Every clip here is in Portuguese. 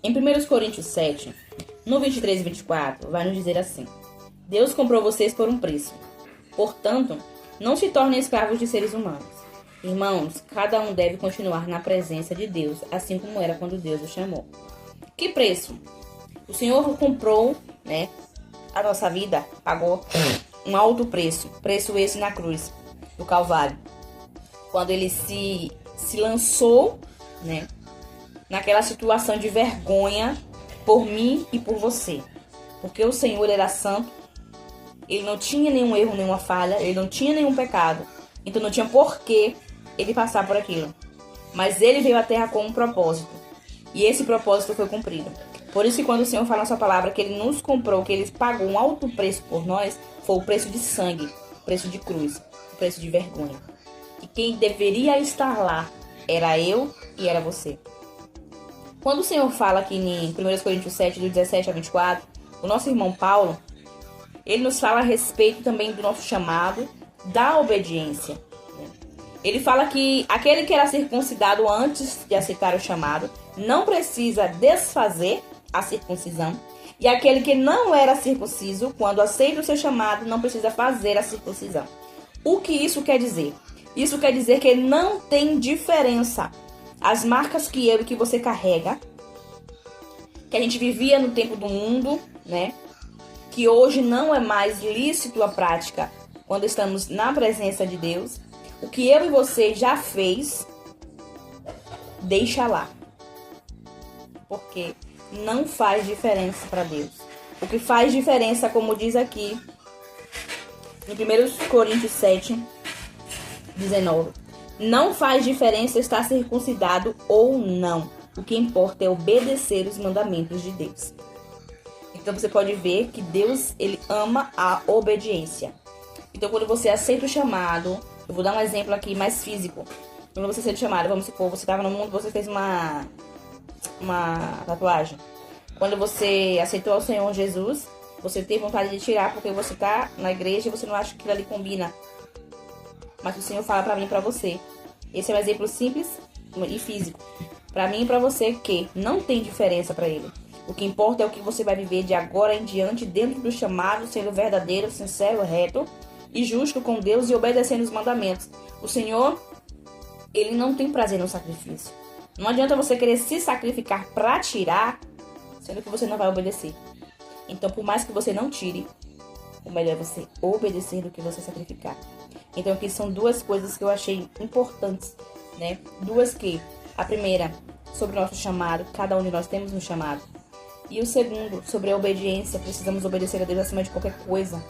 Em 1 Coríntios 7, no 23 e 24, vai nos dizer assim: Deus comprou vocês por um preço. Portanto, não se tornem escravos de seres humanos. Irmãos, cada um deve continuar na presença de Deus, assim como era quando Deus o chamou. Que preço? O Senhor comprou, a nossa vida, pagou um alto preço. Preço esse na cruz do Calvário. Quando ele se lançou, naquela situação de vergonha por mim e por você. Porque o Senhor era santo, ele não tinha nenhum erro, nenhuma falha, ele não tinha nenhum pecado. Então não tinha porquê ele passar por aquilo. Mas ele veio à terra com um propósito. E esse propósito foi cumprido. Por isso que quando o Senhor fala na sua palavra que ele nos comprou, que ele pagou um alto preço por nós, foi o preço de sangue, o preço de cruz, o preço de vergonha. E quem deveria estar lá era eu e era você. Quando o Senhor fala aqui em 1 Coríntios 7, do 17 a 24, o nosso irmão Paulo, ele nos fala a respeito também do nosso chamado, da obediência. Ele fala que aquele que era circuncidado antes de aceitar o chamado não precisa desfazer a circuncisão. E aquele que não era circunciso, quando aceita o seu chamado, não precisa fazer a circuncisão. O que isso quer dizer? Isso quer dizer que não tem diferença. As marcas que eu e que você carrega, que a gente vivia no tempo do mundo, que hoje não é mais lícito a prática quando estamos na presença de Deus, o que eu e você já fez, deixa lá. Porque não faz diferença para Deus. O que faz diferença, como diz aqui em 1 Coríntios 7, 19. Não faz diferença estar circuncidado ou não. O que importa é obedecer os mandamentos de Deus. Então você pode ver que Deus, ele ama a obediência. Então quando você aceita o chamado, eu vou dar um exemplo aqui mais físico. Quando você aceita o chamado, vamos supor, você estava no mundo, você fez uma tatuagem. Quando você aceitou o Senhor Jesus, você tem vontade de tirar porque você está na igreja e você não acha que aquilo ali combina. Mas o Senhor fala para mim e para você. Esse é um exemplo simples e físico. Para mim e para você que não tem diferença para ele. O que importa é o que você vai viver de agora em diante dentro do chamado, sendo verdadeiro, sincero, reto e justo com Deus e obedecendo os mandamentos. O Senhor, ele não tem prazer no sacrifício. Não adianta você querer se sacrificar para tirar, sendo que você não vai obedecer. Então, por mais que você não tire, o melhor é você obedecer do que você sacrificar. Então aqui são duas coisas que eu achei importantes, Duas que, a primeira, sobre o nosso chamado, cada um de nós temos um chamado. E o segundo, sobre a obediência, precisamos obedecer a Deus acima de qualquer coisa.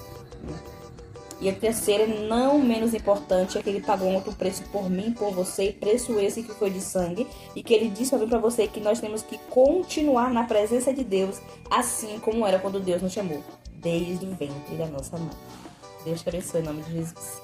E a terceira, não menos importante, é que ele pagou um outro preço por mim, por você, preço esse que foi de sangue, e que ele disse para você que nós temos que continuar na presença de Deus, assim como era quando Deus nos chamou, desde o ventre da nossa mãe. Deus te abençoe em nome de Jesus.